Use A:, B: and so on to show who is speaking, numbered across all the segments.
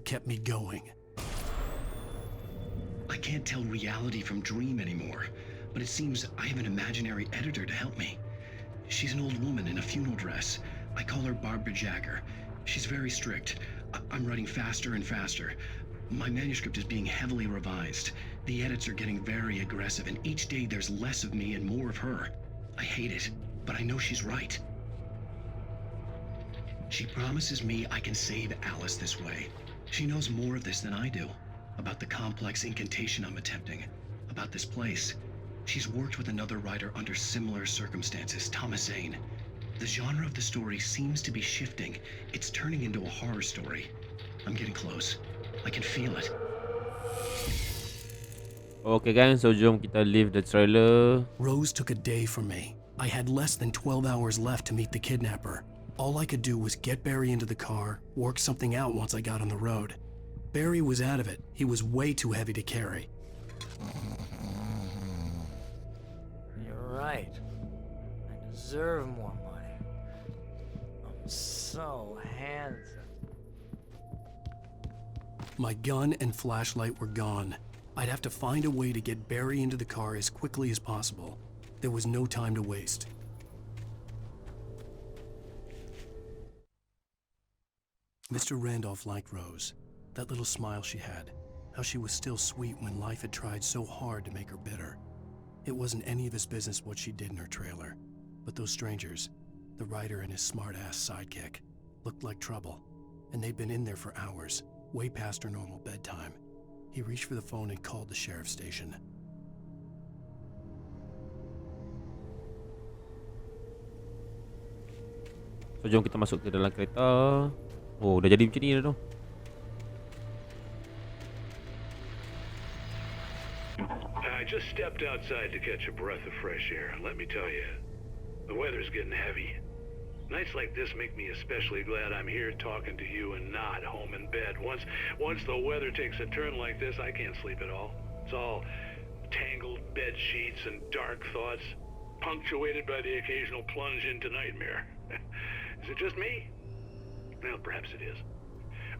A: kept me going.
B: I can't tell reality from dream anymore, but it seems I have an imaginary editor to help me. She's an old woman in a funeral dress. I call her Barbara Jagger. She's very strict. I'm writing faster and faster. My manuscript is being heavily revised. The edits are getting very aggressive, and each day there's less of me and more of her. I hate it, but I know she's right. She promises me I can save Alice this way. She knows more of this than I do. About the complex incantation I'm attempting. About this place. She's worked with another writer under similar circumstances, Thomas Zane. The genre of the story seems to be shifting. It's turning into a horror story. I'm getting close. I can feel it.
C: Okay kan, so jom kita leave the trailer.
A: Rose took a day from me. I had less than 12 hours left to meet the kidnapper. All I could do was get Barry into the car, work something out once I got on the road. Barry was out of it. He was way too heavy to carry.
D: You're right. I deserve more money. I'm so handsome.
A: My gun and flashlight were gone. I'd have to find a way to get Barry into the car as quickly as possible. There was no time to waste. Mr. Randolph liked Rose. That little smile she had. How she was still sweet when life had tried so hard to make her bitter. It wasn't any of his business what she did in her trailer. But those strangers, the writer and his smart-ass sidekick, looked like trouble. And they'd been in there for hours, way past her normal bedtime. He reached for the phone and called the sheriff's station.
C: So jom kita masuk ke dalam kereta. Oh, dah jadi macam ni dah tu.
E: I just stepped outside to catch a breath of fresh air. Let me tell you, the weather's getting heavy. Nights like this make me especially glad I'm here talking to you and not home in bed. Once the weather takes a turn like this, I can't sleep at all. It's all tangled bed sheets and dark thoughts, punctuated by the occasional plunge into nightmare. Is it just me? Well, perhaps it is.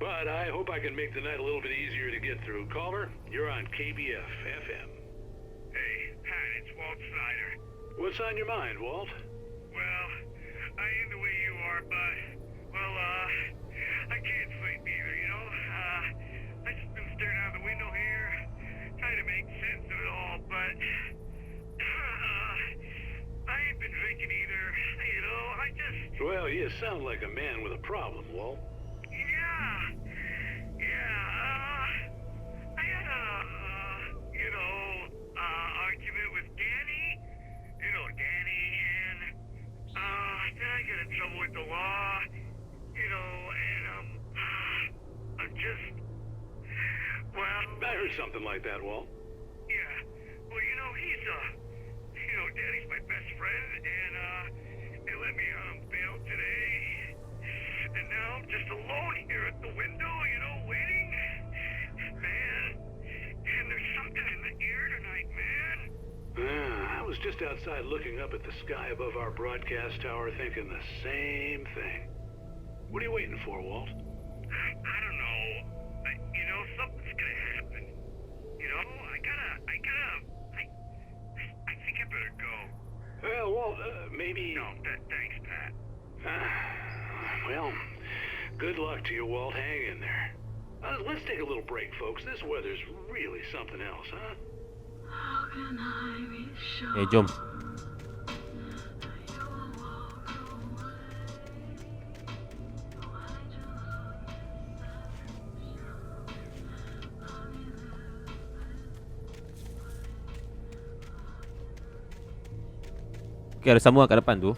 E: But I hope I can make the night a little bit easier to get through. Caller, you're on KBF FM.
F: Hey, Pat, it's Walt Snyder.
E: What's on your mind, Walt?
F: Well, I ain't the way you are, but, I can't sleep either, you know? I just been staring out the window here, trying to make sense of it all, but, I ain't been drinking either, you know, I just...
E: Well, you sound like a man with a problem, Walt.
F: I had argument with Danny, and, then I got in trouble with the law, and, I'm just,
E: I heard something like that, Walt.
F: yeah, well, Danny's my best friend, and, they let me on bail today, and now I'm just alone here at the window, waiting, man, and there's something in the air tonight, man.
E: I was just outside looking up at the sky above our broadcast tower thinking the same thing. What are you waiting for, Walt?
F: I don't know. Something's gonna happen. I think I better go.
E: Well, Walt, maybe...
F: No, thanks, Pat.
E: Well, good luck to you, Walt. Hang in there. Let's take a little break, folks. This weather's really something else, huh?
G: How can I be sure?
C: Okay, jom. Okay, ada sambungan kat depan tu.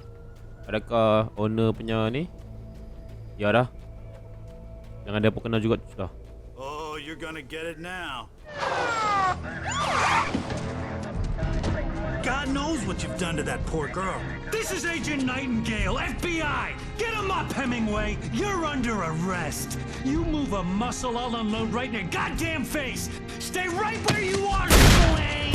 C: Adakah owner punya ni? Ya dah. Yang ada pun kenal juga sudah.
H: Oh, you're gonna get it now. God knows what you've done to that poor girl.
I: This is Agent Nightingale, FBI! Get him up, Hemingway! You're under arrest! You move a muscle, I'll unload right in your goddamn face! Stay right where you are, Slade!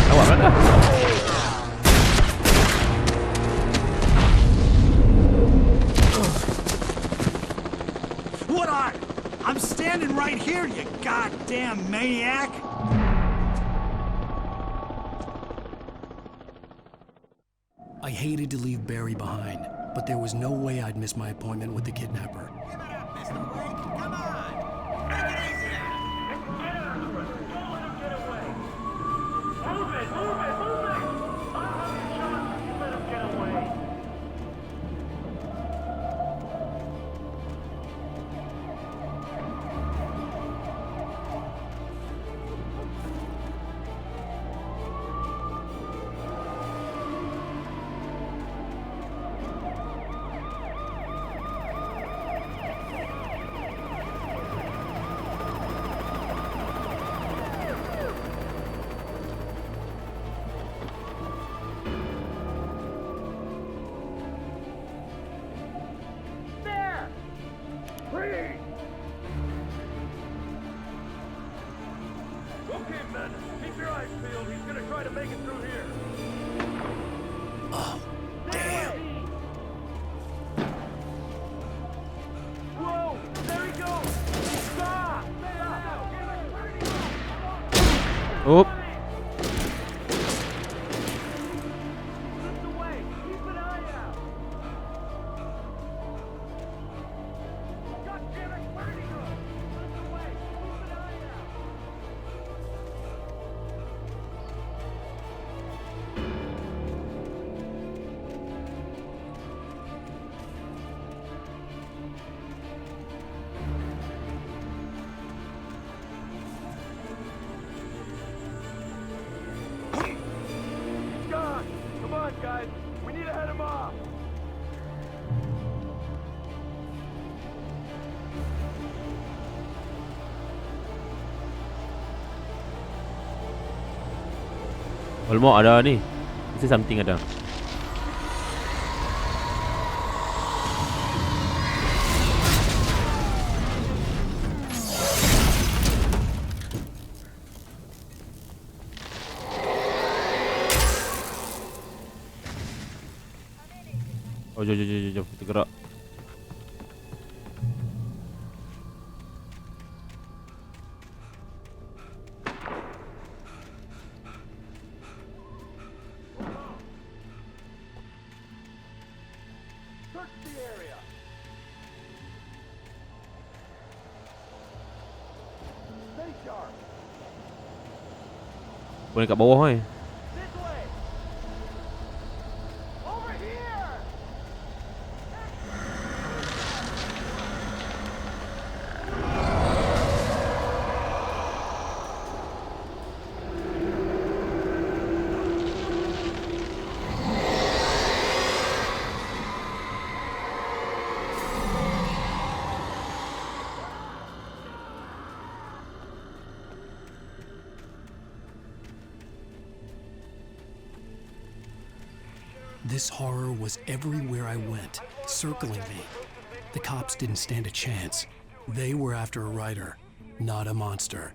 C: Awak mana?
I: Damn maniac!
A: I hated to leave Barry behind, but there was no way I'd miss my appointment with the kidnapper.
J: Give it up, Mr. Brink. Come on. Take it easy now.
F: Get after him! Don't let him get away! Move it! Move it! Move it! I'll have you shot if you let him get away! There! Freeze! Okay, men. Keep your eyes peeled. He's gonna try to make it through here.
A: Oh, damn!
F: Whoa! There he goes! Stop!
C: Oh,
F: Lift away! Keep an eye out! God damn it! Where did he go? Lift away! Keep an eye out! He's gone! Come on, guys! We need to head him off!
C: Olmo ada ni. Mesti something ada. Oh, jom, kita gerak.
F: Search the area! Stay sharp!
C: Boleh kat bawah ni.
F: This way! Over here!
A: This horror was everywhere I went, circling me. The cops didn't stand a chance. They were after a writer, not a monster.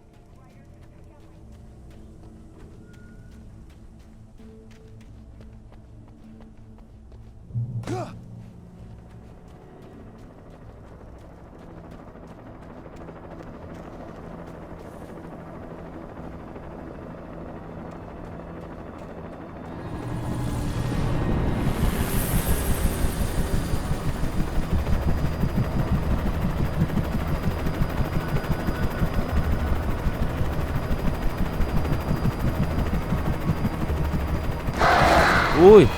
C: Ui.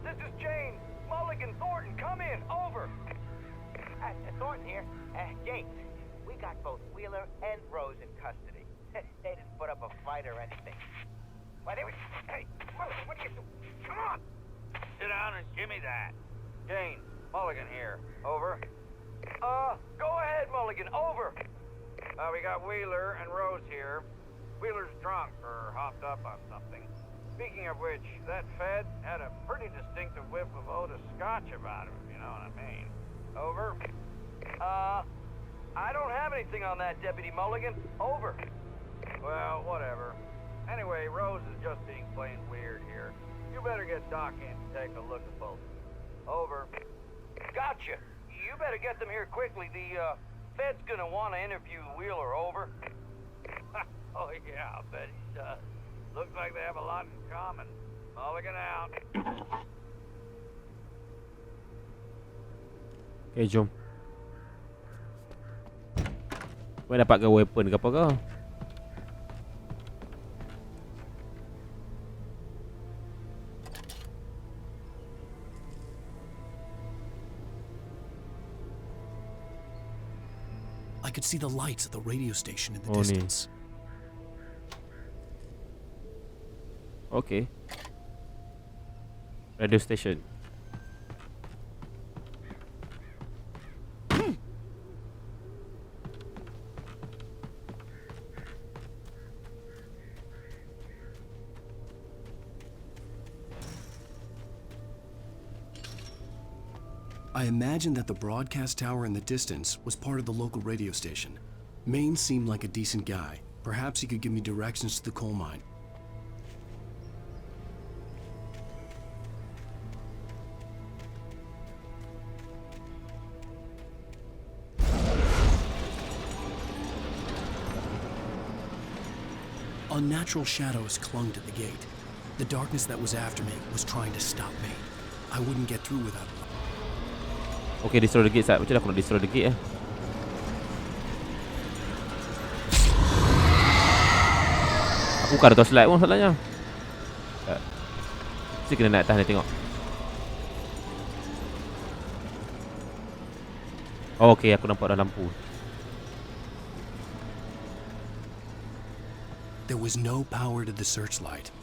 F: This is Jane. Mulligan, Thornton, come in. Over.
J: Thornton here. Jake, we
K: got both Wheeler and Rose in custody. They didn't put up a fight or anything. Why, they were... Hey, Mulligan, what are you doing? Come on!
F: Sit down and give me that. Jane, Mulligan here. Over.
K: Go ahead, Mulligan, over!
F: We got Wheeler and Rose here. Wheeler's drunk or hopped up on something. Speaking of which, that Fed had a pretty distinctive whiff of Otis Scotch about him, if you know what I mean. Over.
K: I don't have anything on that, Deputy Mulligan. Over.
F: Well, whatever. Anyway, Rose is just being plain weird here. You better get Doc in to take a look at both. Over.
K: Gotcha. You better get them here quickly. The, Fed's gonna want to interview Wheeler. Over.
F: Oh, yeah, I'll bet he does. Looks like they have a lot in common. Mulligan out.
C: Okay, jom. Kau dapat ke weapon ke apa ke?
A: I could see the lights at the radio station in the
C: Oh, ni.
A: distance.
C: Okay. Radio station.
A: I imagined that the broadcast tower in the distance was part of the local radio station. Maine seemed like a decent guy. Perhaps he could give me directions to the coal mine. Unnatural shadows clung to the gate. The darkness that was after me was trying to stop me. I wouldn't get through without it.
C: Okay, destroy the gate sat. Macam mana aku nak destroy the gate Aku bukan ada torchlight pun masalahnya. Mesti kena naik atas ni tengok. Oh, okay, aku nampak dah lampu.
A: There was no power to the searchlight.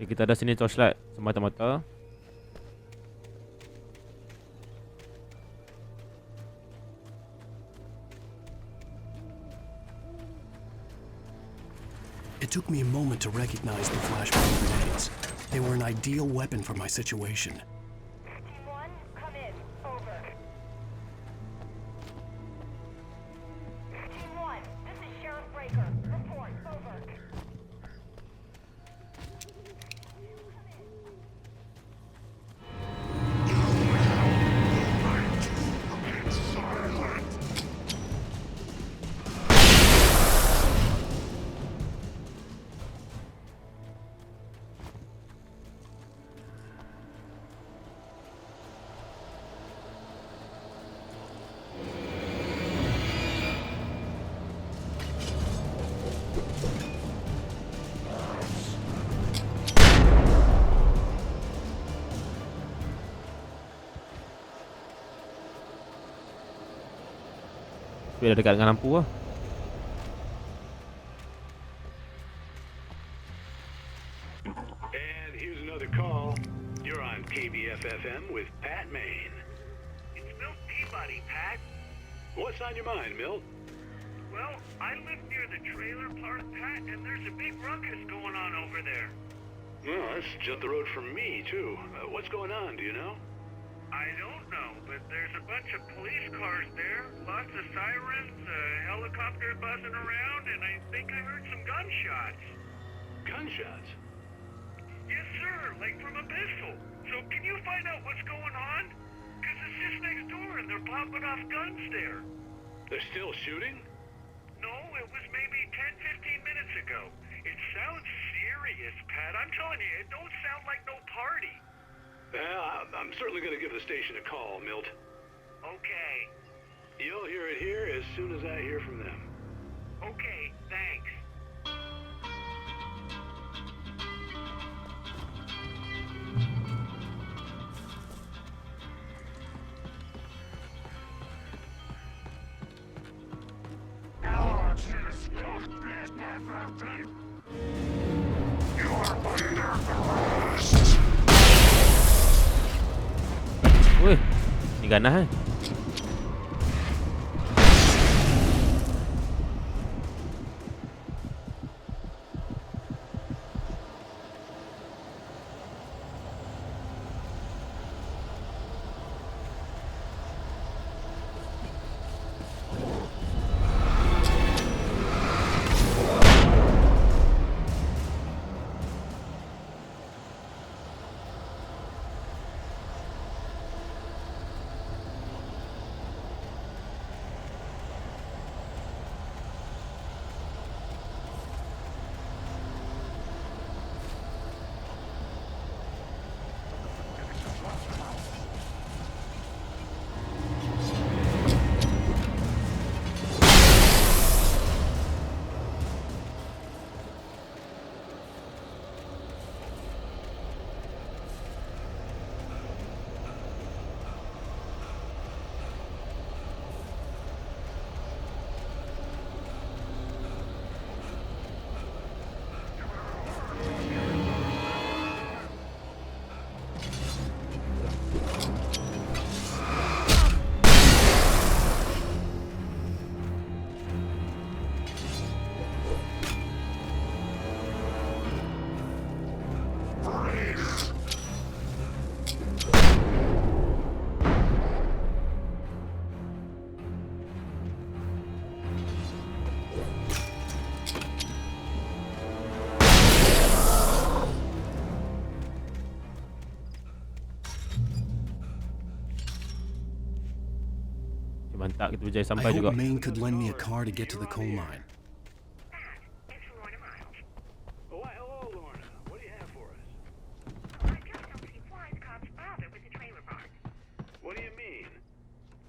C: Okay, kita ada sini torchlight semata-mata.
A: It took me a moment to recognize the flashbang grenades. They were an ideal weapon for my situation.
K: Team 1, come in. Over. Team 1, this is Sheriff Breaker. Report. Over.
C: Tapi dah dekat dengan lampu lah.
E: And here's another call. You're on KBFFM with Pat Maine.
F: It's Milt Peabody, Pat.
E: What's on your mind, Milt?
F: Well, I live near the trailer park, Pat, and there's a big ruckus going on over there.
E: Well, that's just the road from me, too. What's going on, do you know?
F: I don't know, but there's a bunch of police cars there, lots of sirens, a helicopter buzzing around, and I think I heard some gunshots.
E: Gunshots?
F: Yes, sir, like from a pistol. So can you find out what's going on? Because it's just next door and they're popping off guns there.
E: They're still shooting?
F: No, it was maybe 10-15 minutes ago. It sounds serious, Pat. I'm telling you, it don't sound like no party.
E: Well, I'm certainly going to give the station a call, Milt.
F: Okay.
E: You'll hear it here as soon as I hear from them.
F: Okay, thanks.
C: Weh, ni ganas kan? Mantap, kita berjaya
A: I
C: sampai juga.
A: hope Maine could lend me a car to get to the coal mine.
F: It's Lorna Miles.
E: Oh, hello, Lorna. What do you have for us?
F: I just don't see why the cops bother with the trailer park.
E: What do you mean?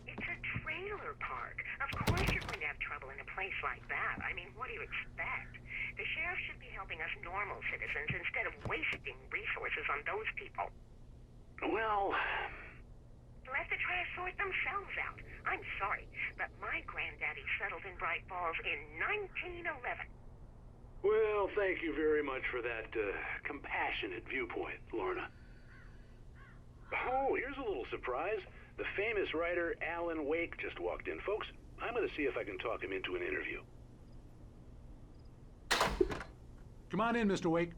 F: It's a trailer park. Of course you're going to have trouble in a place like that. I mean, what do you expect? The sheriff should be helping us normal citizens instead of wasting resources on those people.
E: Well,
F: Let the trash sort themselves out. I'm sorry, but my granddaddy settled in Bright Falls in 1911.
E: well, thank you very much for that compassionate viewpoint, Lorna. Oh, here's a little surprise. The famous writer Alan Wake just walked in. Folks, I'm going to see if I can talk him into an interview.
L: Come on in, Mr. Wake.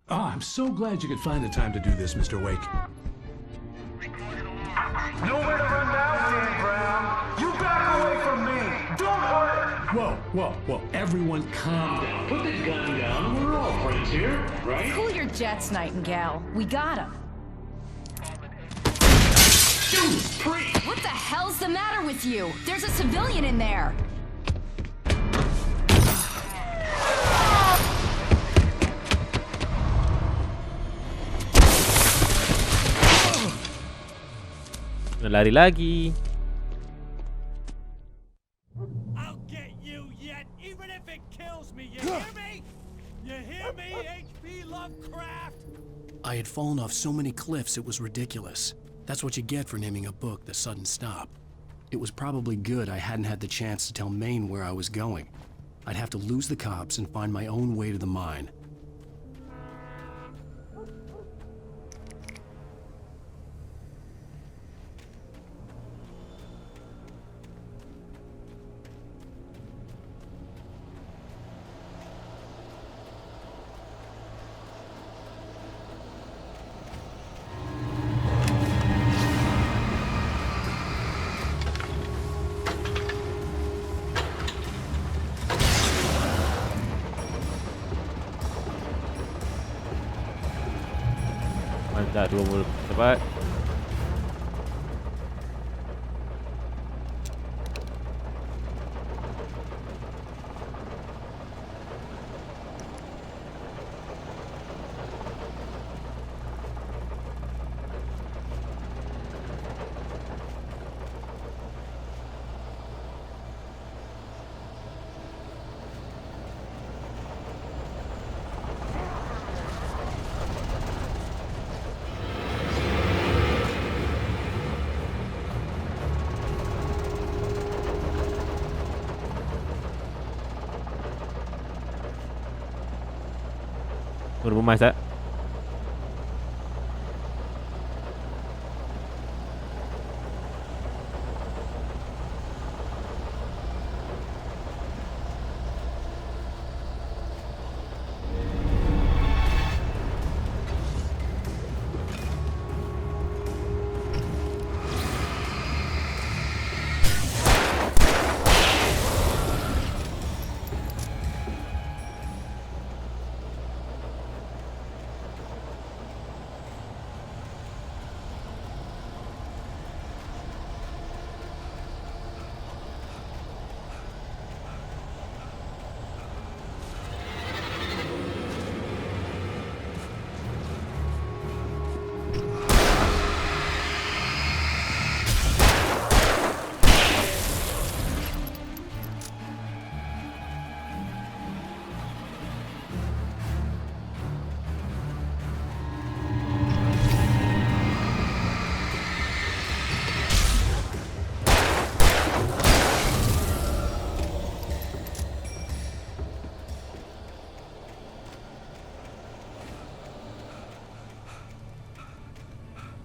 L: Oh, I'm so glad you could find the time to do this, Mr. Wake.
F: Nowhere to run now, Dan Brown. You back away from me. Don't hurt.
L: Whoa. Everyone calm down.
E: Put the gun down. We're all friends here, right?
M: Cool your jets, Nightingale. We got him. What the hell's the matter with you? There's a civilian in there.
C: Kena lari lagi.
I: I'll get you yet, even if it kills me. You hear me? You hear me, H.P. Lovecraft?
A: I had fallen off so many cliffs it was ridiculous. That's what you get for naming a book The Sudden Stop. It was probably good I hadn't had the chance to tell Maine where I was going. I'd have to lose the cops and find my own way to the mine.
C: Mantap, 2 mula tepat. Udah memas tak?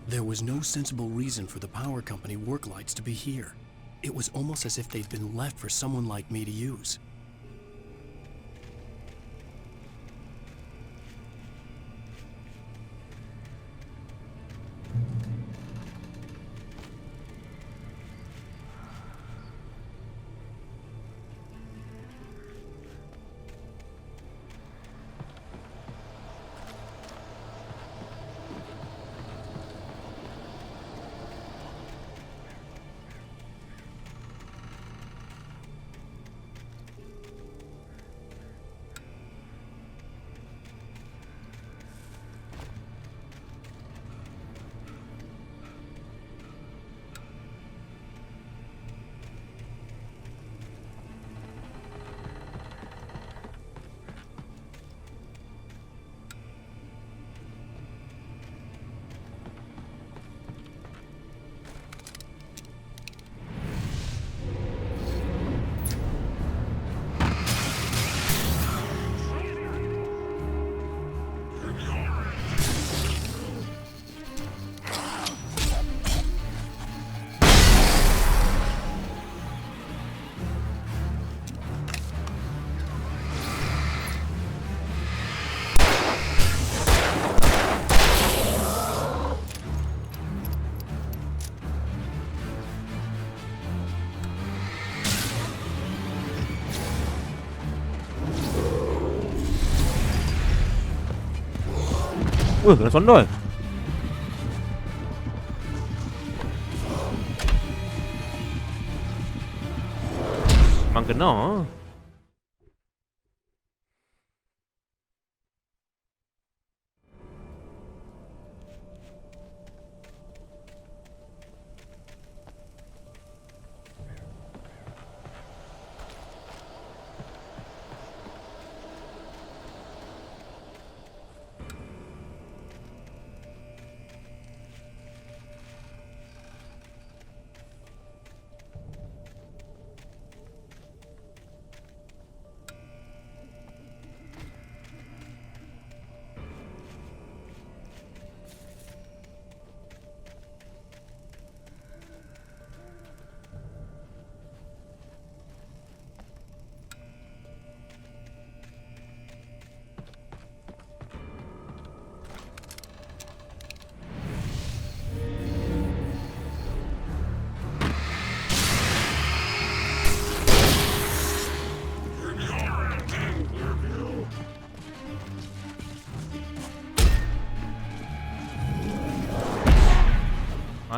A: There was no sensible reason for the power company work lights to be here. It was almost as if they'd been left for someone like me to use.
C: Kena sondol. Memang kena.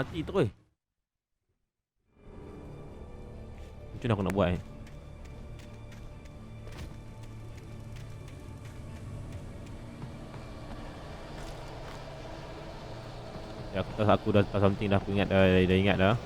C: Mati terus. Macam mana aku nak buat ni? Ya, aku dah tahu something dah. Aku ingat dah ingat dah.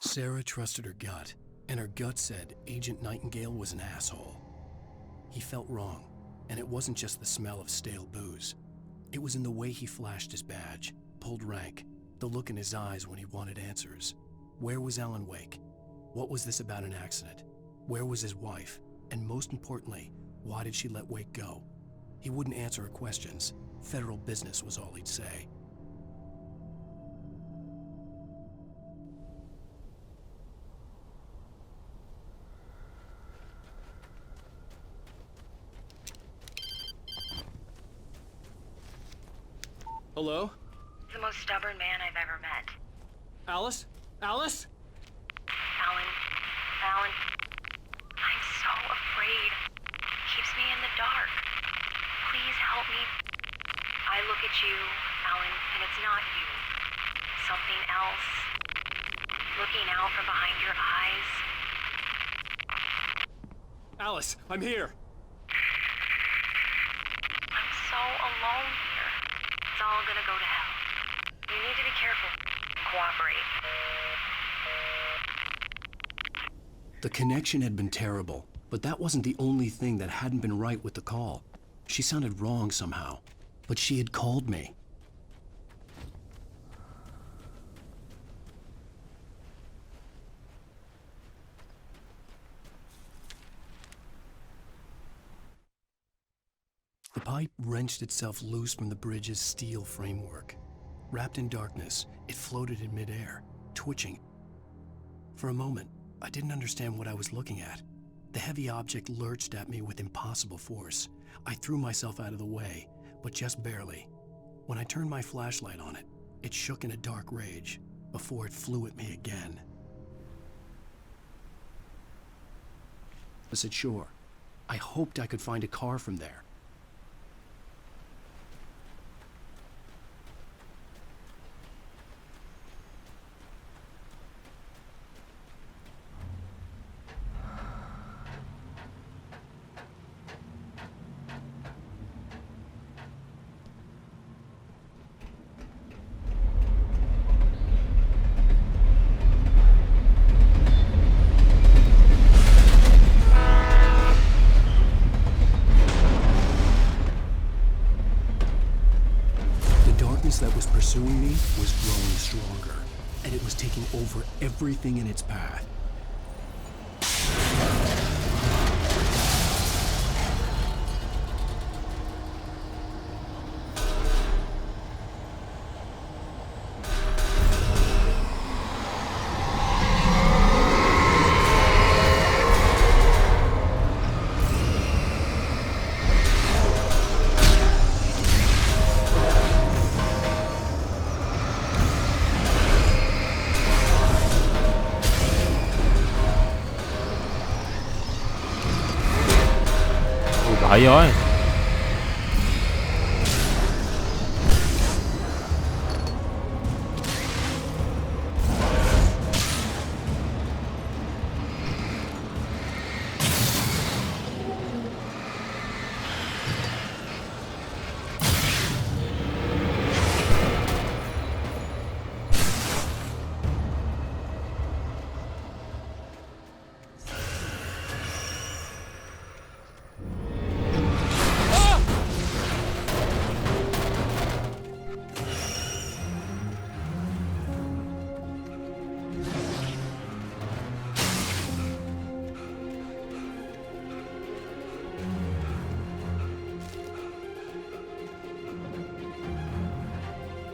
A: Sarah trusted her gut, and her gut said Agent Nightingale was an asshole. He felt wrong, and it wasn't just the smell of stale booze. It was in the way he flashed his badge, pulled rank, the look in his eyes when he wanted answers. Where was Alan Wake? What was this about an accident? Where was his wife? And most importantly, why did she let Wake go? He wouldn't answer her questions. Federal business was all he'd say.
N: Hello?
O: The most stubborn man I've ever met.
N: Alice? Alice?
O: Alan. I'm so afraid. Keeps me in the dark. Please help me. I look at you, Alan, and it's not you. Something else. Looking out from behind your eyes.
N: Alice, I'm here.
O: I'm so alone here. It's all gonna go to hell. You need to be careful. Cooperate.
A: The connection had been terrible, but that wasn't the only thing that hadn't been right with the call. She sounded wrong somehow, but she had called me. The pipe wrenched itself loose from the bridge's steel framework. Wrapped in darkness, it floated in midair, twitching. For a moment, I didn't understand what I was looking at. The heavy object lurched at me with impossible force. I threw myself out of the way, but just barely. When I turned my flashlight on it, it shook in a dark rage before it flew at me again. Opposite shore. I hoped I could find a car from there. That was pursuing me was growing stronger, and it was taking over everything in its path.
C: Bahaya kan.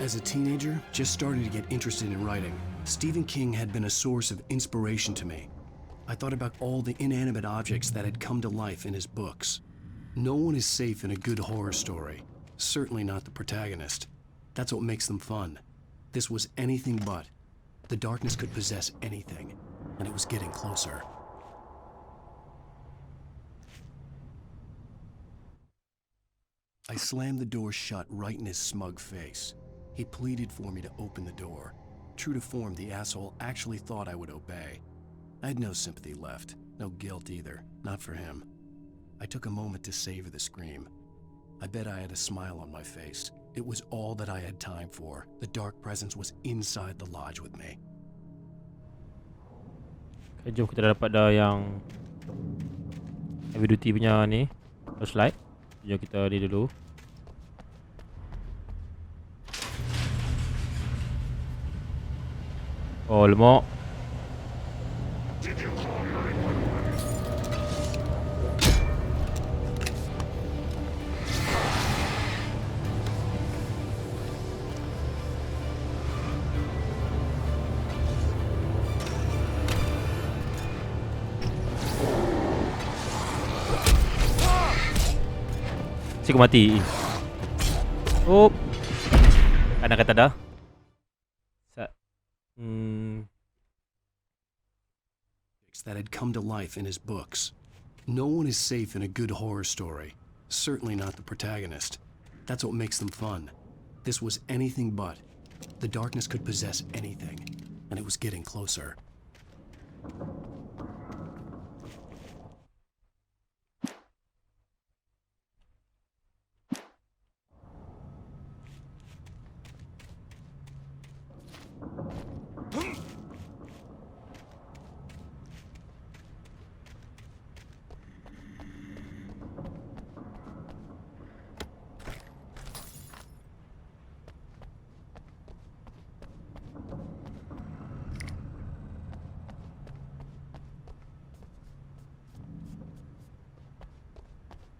A: As a teenager, just starting to get interested in writing, Stephen King had been a source of inspiration to me. I thought about all the inanimate objects that had come to life in his books. No one is safe in a good horror story, certainly not the protagonist. That's what makes them fun. This was anything but. The darkness could possess anything, and it was getting closer. I slammed the door shut right in his smug face. He pleaded for me to open the door. True to form, the asshole actually thought I would obey. I had no sympathy left, no guilt either, not for him. I took a moment to savor the scream. I bet I had a smile on my face. It was all that I had time for. The dark presence was inside the lodge with me.
C: Okay, jom kita dah dapat dah yang heavy duty punya ni, flashlight. Jom kita ni dulu. Oh, lemak. Cik mati. Oh. Anak kata dah.
A: That had come to life in his books. No one is safe in a good horror story, certainly not the protagonist. That's what makes them fun. This was anything but. The darkness could possess anything, and it was getting closer.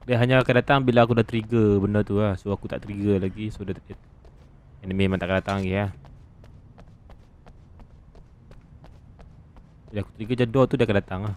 C: Dia hanya akan datang bila aku dah trigger benda tu lah. So aku tak trigger lagi. So dia enemy memang tak akan datang lagi lah. Bila aku trigger je door tu dia akan datang lah.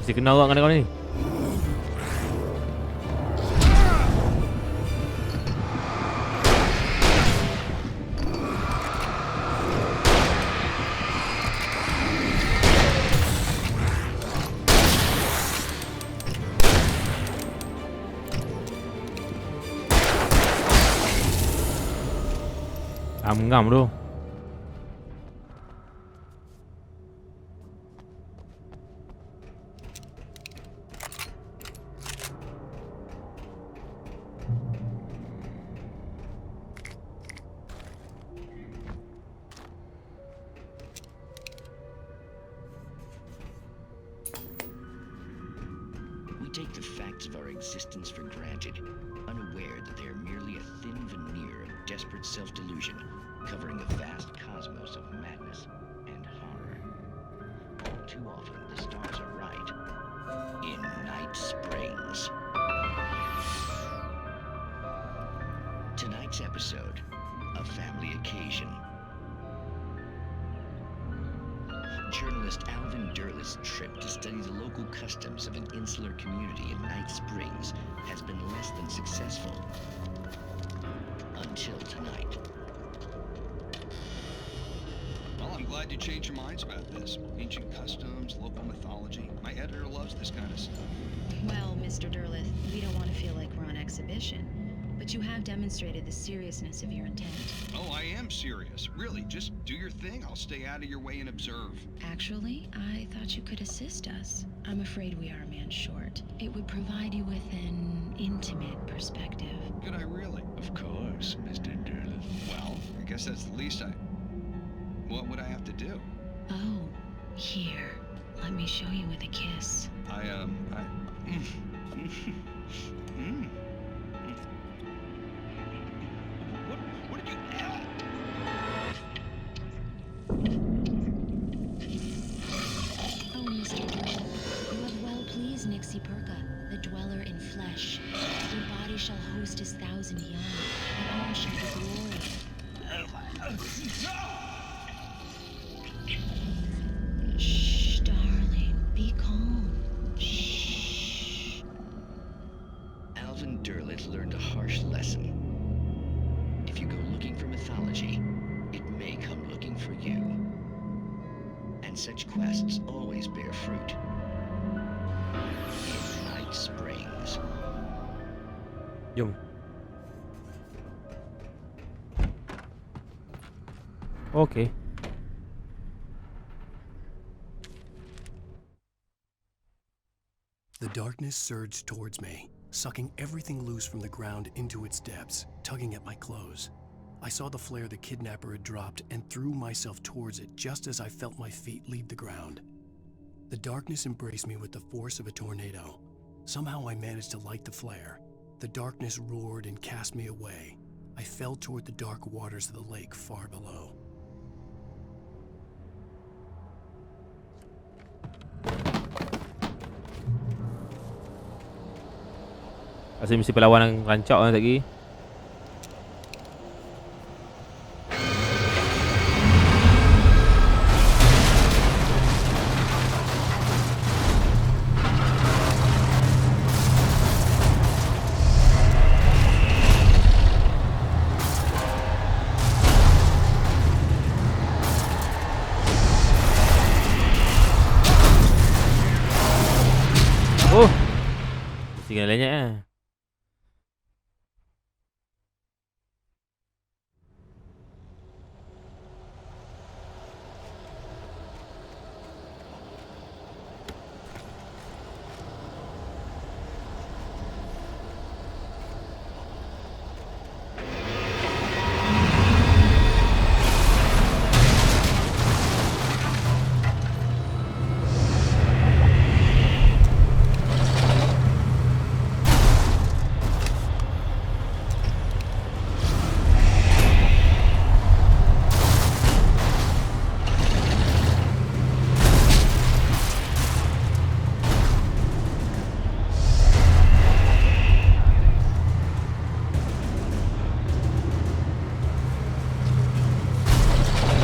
C: Mesti kenal orang kau ni. Ngam tu.
B: We take the facts of our existence for granted, unaware that they are merely a thin veneer of desperate self-delusion, covering a vast cosmos of madness and horror. All too often, the stars are right. In Night Springs. Tonight's episode, a family occasion. Journalist Alvin Derle's trip to study the local customs of an insular community in Night Springs has been less than successful. Until tonight.
P: Well, I'm glad you changed your minds about this. Ancient customs, local mythology. My editor loves this kind of stuff.
Q: Well, Mr. Derleth, we don't want to feel like we're on exhibition, but you have demonstrated the seriousness of your intent.
P: Oh, I am serious. Really, just do your thing. I'll stay out of your way and observe.
Q: Actually, I thought you could assist us. I'm afraid we are a man short. It would provide you with an intimate perspective.
P: Could I really?
B: Of course, Mr. Derleth.
P: Well, I guess that's the least What would I have to do?
Q: Oh, here. Let me show you with a kiss.
P: What did you...
Q: Oh, Mr. Derleth, you have well pleased Nixie Perka, the dweller in flesh. Your body shall host his 1,000 young, and all shall be glory. Shh, darling, be calm. Shh.
B: Alvin Derleth learned a harsh lesson. If you go looking for mythology, it may come looking for you. And such quests always bear fruit. In Night Springs.
C: Jom. Okay.
A: The darkness surged towards me, sucking everything loose from the ground into its depths, tugging at my clothes. I saw the flare the kidnapper had dropped and threw myself towards it just as I felt my feet leave the ground. The darkness embraced me with the force of a tornado. Somehow I managed to light the flare. The darkness roared and cast me away. I fell toward the dark waters of the lake far below.
C: Rasa mesti perlawanan rancak kan lagi. Tinggal banyak lah.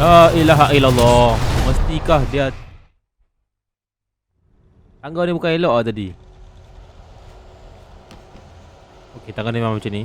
C: La ilaha illallah. Mestikah dia tangga ni bukan elok lah tadi. Okey, tangga ni memang macam ni.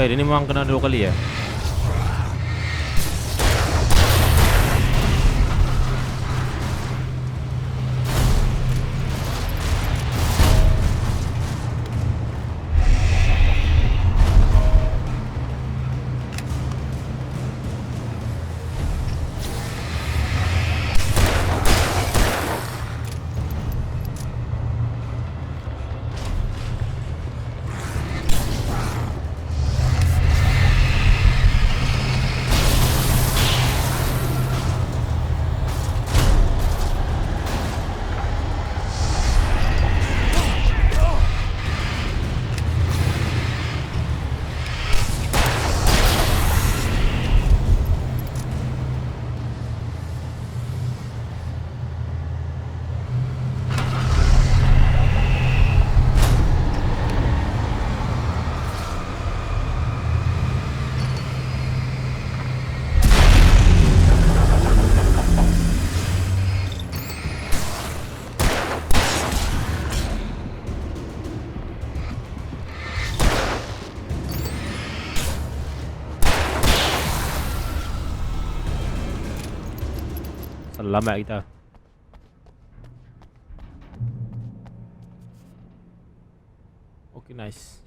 C: Dia ni memang kena 2 kali ya. Selamat kita. Okay, nice.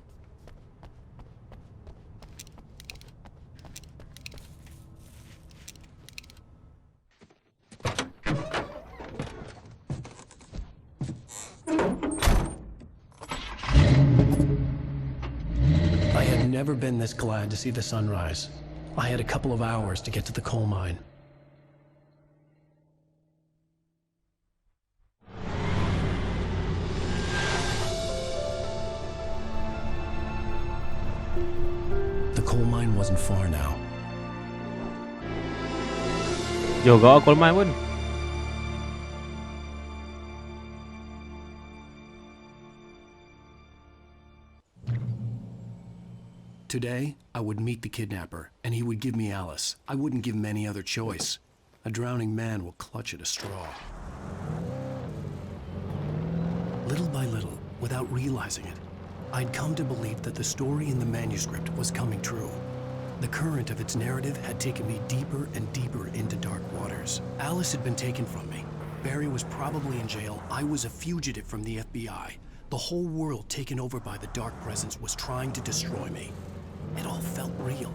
A: I had never been this glad to see the sunrise. I had a couple of hours to get to the coal mine. The coal mine wasn't far now.
C: Jauh gak coal mine pun.
A: Today, I would meet the kidnapper, and he would give me Alice. I wouldn't give him any other choice. A drowning man will clutch at a straw. Little by little, without realizing it, I'd come to believe that the story in the manuscript was coming true. The current of its narrative had taken me deeper and deeper into dark waters. Alice had been taken from me. Barry was probably in jail. I was a fugitive from the FBI. The whole world taken over by the dark presence was trying to destroy me. It all felt real,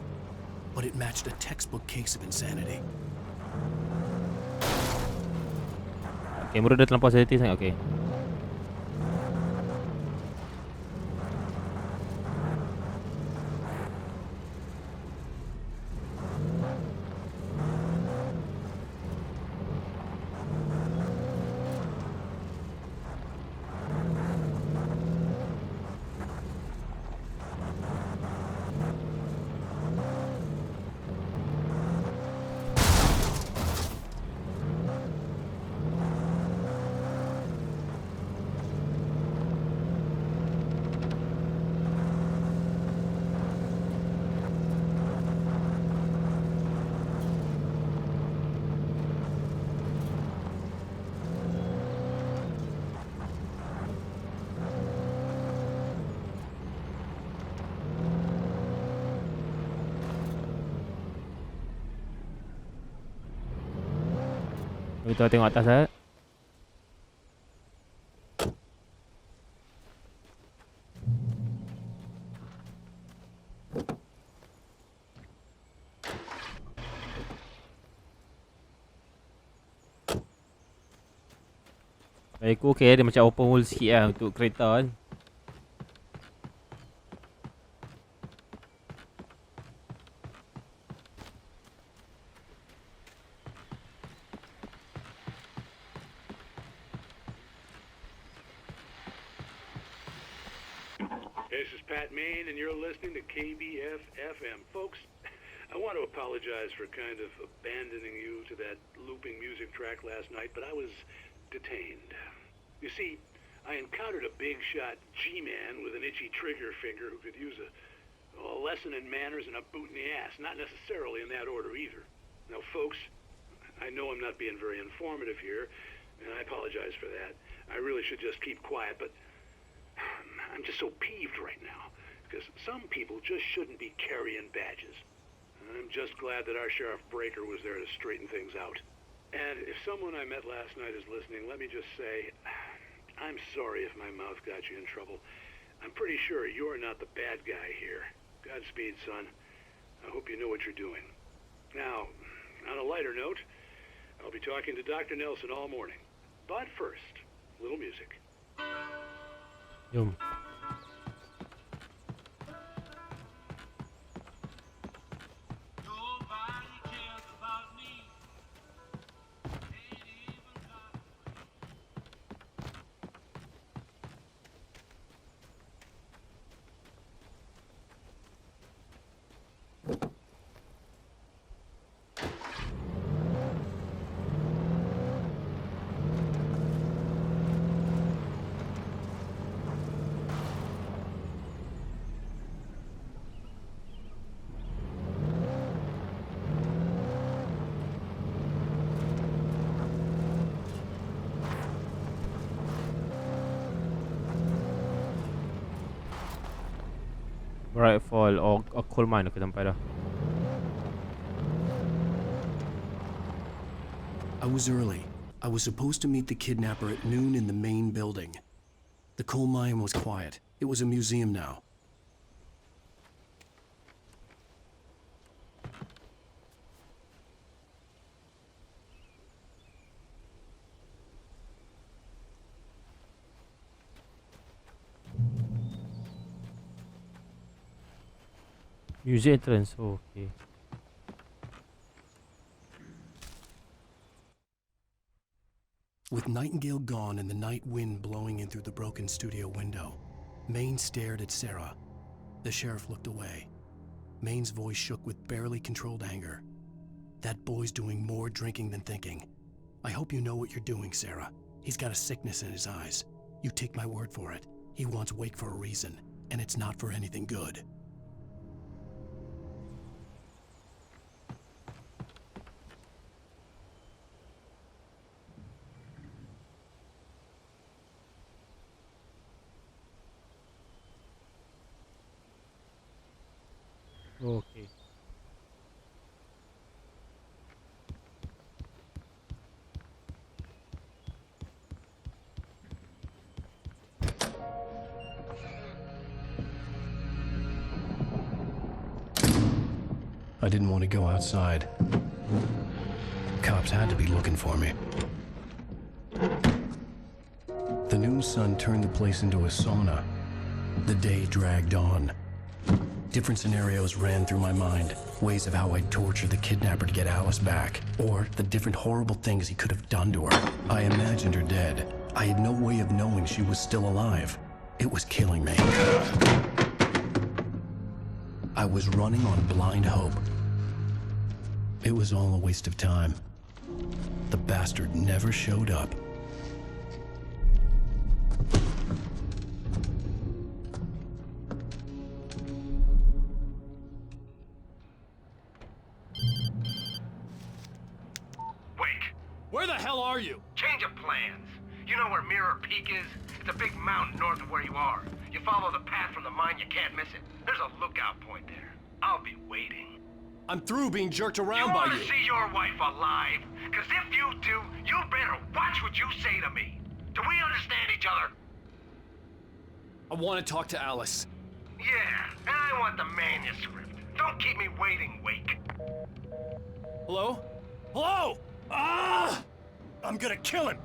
A: but it matched a textbook case of insanity.
C: Kamera dah terlampau sensitif sangat. Okay. Kita tengok atas lah. Aku okay, dia macam open world sikit lah untuk kereta kan.
E: This is Pat Main, and you're listening to KBF-FM. Folks, I want to apologize for kind of abandoning you to that looping music track last night, but I was detained. You see, I encountered a big-shot G-man with an itchy trigger finger who could use a lesson in manners and a boot in the ass. Not necessarily in that order either. Now, folks, I know I'm not being very informative here, and I apologize for that. I really should just keep quiet, but I'm just so peeved right now, because some people just shouldn't be carrying badges. I'm just glad that our Sheriff Breaker was there to straighten things out. And if someone I met last night is listening, let me just say, I'm sorry if my mouth got you in trouble. I'm pretty sure you're not the bad guy here. Godspeed, son. I hope you know what you're doing. Now, on a lighter note, I'll be talking to Dr. Nelson all morning. But first, a little music.
C: Jom. Bright Fall or a coal mine ke tempat dah.
A: I was early. I was supposed to meet the kidnapper at noon in the main building. The coal mine was quiet. It was a museum now.
C: Museum entrance. Oh, okay.
A: With Nightingale gone and the night wind blowing in through the broken studio window, Maine stared at Sarah. The sheriff looked away. Maine's voice shook with barely controlled anger. That boy's doing more drinking than thinking. I hope you know what you're doing, Sarah. He's got a sickness in his eyes. You take my word for it. He wants Wake for a reason, and it's not for anything good.
C: Okay.
A: I didn't want to go outside. Cops had to be looking for me. The noon sun turned the place into a sauna. The day dragged on. Different scenarios ran through my mind. Ways of how I'd torture the kidnapper to get Alice back. Or the different horrible things he could have done to her. I imagined her dead. I had no way of knowing she was still alive. It was killing me. I was running on blind hope. It was all a waste of time. The bastard never showed up.
N: Where the hell are you?
F: Change of plans. You know where Mirror Peak is? It's a big mountain north of where you are. You follow the path from the mine, you can't miss it. There's a lookout point there. I'll be waiting.
N: I'm through being jerked around
F: you
N: by
F: wanna
N: you.
F: see your wife alive? Cause if you do, you better watch what you say to me. Do we understand each other?
N: I want to talk to Alice.
F: Yeah, and I want the manuscript. Don't keep me waiting, Wake.
N: Hello? Hello? Ah! I'm gonna kill him!